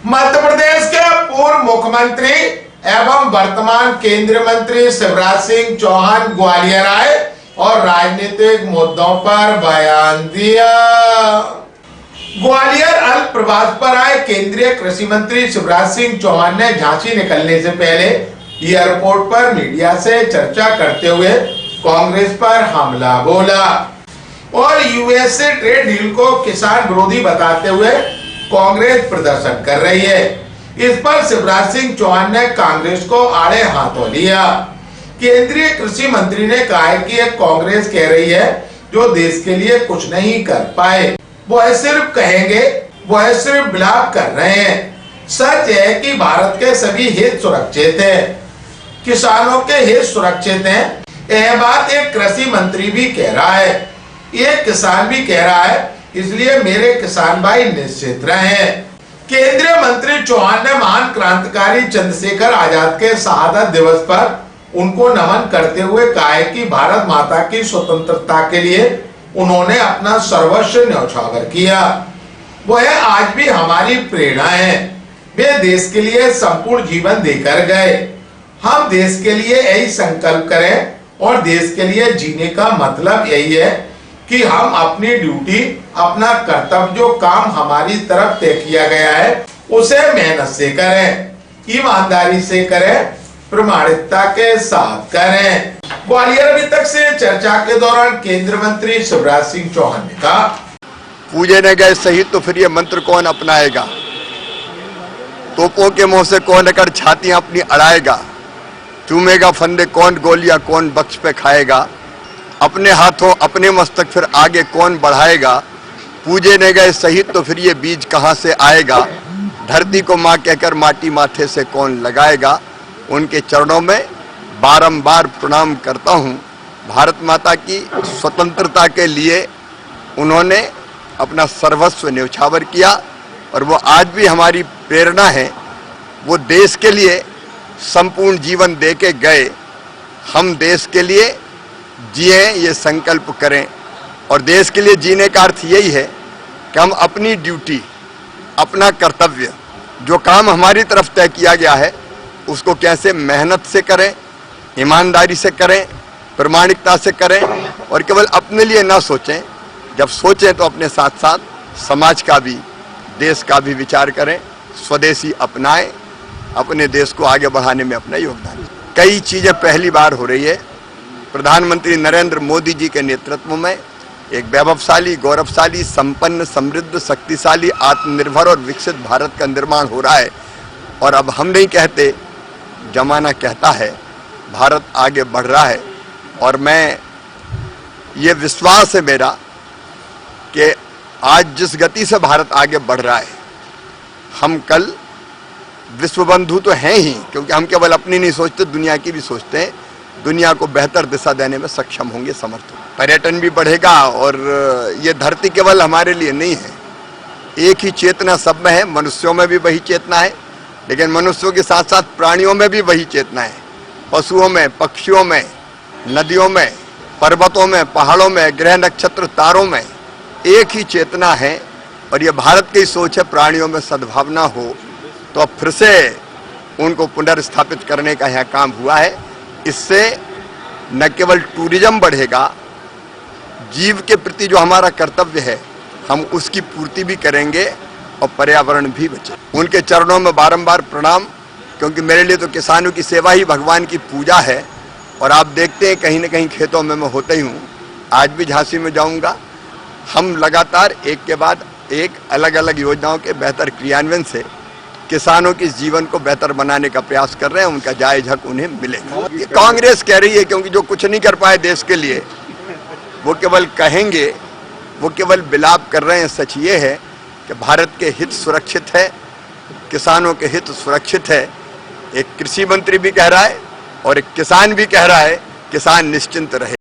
मध्य प्रदेश के पूर्व मुख्यमंत्री एवं वर्तमान केंद्रीय मंत्री शिवराज सिंह चौहान ग्वालियर आए और राजनीतिक मुद्दों पर बयान दिया। ग्वालियर अल्प प्रवास पर आए केंद्रीय कृषि मंत्री शिवराज सिंह चौहान ने झांसी निकलने से पहले एयरपोर्ट पर मीडिया से चर्चा करते हुए कांग्रेस पर हमला बोला और यूएस से ट्रेड डील को किसान विरोधी बताते हुए कांग्रेस प्रदर्शन कर रही है। इस पर शिवराज सिंह चौहान ने कांग्रेस को आड़े हाथों लिया। केंद्रीय कृषि मंत्री ने कहा कि एक कांग्रेस कह रही है जो देश के लिए कुछ नहीं कर पाए, वह सिर्फ कहेंगे, वह सिर्फ बिलाप कर रहे हैं। सच है कि भारत के सभी हित सुरक्षित है, किसानों के हित सुरक्षित हैं। यह बात एक कृषि मंत्री भी कह रहा है, एक किसान भी कह रहा है, इसलिए मेरे किसान भाई निश्चित रहें। केंद्रीय मंत्री चौहान ने महान क्रांतिकारी चंद्रशेखर आजाद के शहादत दिवस पर उनको नमन करते हुए कहा है कि भारत माता की स्वतंत्रता के लिए उन्होंने अपना सर्वस्व न्यौछावर किया। वह आज भी हमारी प्रेरणा है। वे देश के लिए संपूर्ण जीवन देकर गए। हम देश के लिए यही संकल्प करें और देश के लिए जीने का मतलब यही है कि हम अपनी ड्यूटी, अपना कर्तव्य, जो काम हमारी तरफ तय किया गया है उसे मेहनत से करें, ईमानदारी से करें, प्रामाणिकता के साथ करें। ग्वालियर अभी तक से चर्चा के दौरान केंद्रीय मंत्री शिवराज सिंह चौहान ने कहा, पूजने गए शहीद तो फिर ये मंत्र कौन अपनाएगा? तोपों के मुंह से कौन अगर छातियां अपनी अड़ाएगा? चूमेगा फंदे कौन, गोलियां कौन बख्श पे खाएगा? अपने हाथों अपने मस्तक फिर आगे कौन बढ़ाएगा? पूजे न गए शहीद तो फिर ये बीज कहां से आएगा? धरती को मां कहकर माटी माथे से कौन लगाएगा? उनके चरणों में बारंबार प्रणाम करता हूं। भारत माता की स्वतंत्रता के लिए उन्होंने अपना सर्वस्व न्यौछावर किया और वो आज भी हमारी प्रेरणा है। वो देश के लिए संपूर्ण जीवन दे के गए। हम देश के लिए जिए, ये संकल्प करें। और देश के लिए जीने का अर्थ यही है कि हम अपनी ड्यूटी, अपना कर्तव्य, जो काम हमारी तरफ तय किया गया है उसको कैसे मेहनत से करें, ईमानदारी से करें, प्रामाणिकता से करें और केवल अपने लिए ना सोचें। जब सोचें तो अपने साथ साथ समाज का भी, देश का भी विचार करें, स्वदेशी अपनाएं, अपने देश को आगे बढ़ाने में अपना योगदान दें। कई चीज़ें पहली बार हो रही है। प्रधानमंत्री नरेंद्र मोदी जी के नेतृत्व में एक वैभवशाली, गौरवशाली, संपन्न, समृद्ध, शक्तिशाली, आत्मनिर्भर और विकसित भारत का निर्माण हो रहा है। और अब हम नहीं कहते, जमाना कहता है, भारत आगे बढ़ रहा है। और मैं, ये विश्वास है मेरा कि आज जिस गति से भारत आगे बढ़ रहा है, हम कल विश्व बंधु तो हैं ही, क्योंकि हम केवल अपनी नहीं सोचते, दुनिया की भी सोचते हैं। दुनिया को बेहतर दिशा देने में सक्षम होंगे, समर्थ होंगे। पर्यटन भी बढ़ेगा और ये धरती केवल हमारे लिए नहीं है, एक ही चेतना सब में है। मनुष्यों में भी वही चेतना है, लेकिन मनुष्यों के साथ साथ प्राणियों में भी वही चेतना है। पशुओं में, पक्षियों में, नदियों में, पर्वतों में, पहाड़ों में, ग्रह नक्षत्र तारों में एक ही चेतना है। और ये भारत की सोच है, प्राणियों में सद्भावना हो तो अब फिर से उनको पुनर्स्थापित करने का यहाँ काम हुआ है। इससे न केवल टूरिज्म बढ़ेगा, जीव के प्रति जो हमारा कर्तव्य है हम उसकी पूर्ति भी करेंगे और पर्यावरण भी बचे। उनके चरणों में बारंबार प्रणाम, क्योंकि मेरे लिए तो किसानों की सेवा ही भगवान की पूजा है। और आप देखते हैं कहीं न कहीं खेतों में मैं होता ही हूँ, आज भी झांसी में जाऊँगा। हम लगातार एक के बाद एक अलग अलग योजनाओं के बेहतर क्रियान्वयन से किसानों के जीवन को बेहतर बनाने का प्रयास कर रहे हैं। उनका जायज हक उन्हें मिलेगा। कांग्रेस कह रही है, क्योंकि जो कुछ नहीं कर पाए देश के लिए वो केवल कहेंगे, वो केवल बिलाप कर रहे हैं। सच ये है कि भारत के हित सुरक्षित है, किसानों के हित सुरक्षित है। एक कृषि मंत्री भी कह रहा है और एक किसान भी कह रहा है, किसान निश्चिंत रहे।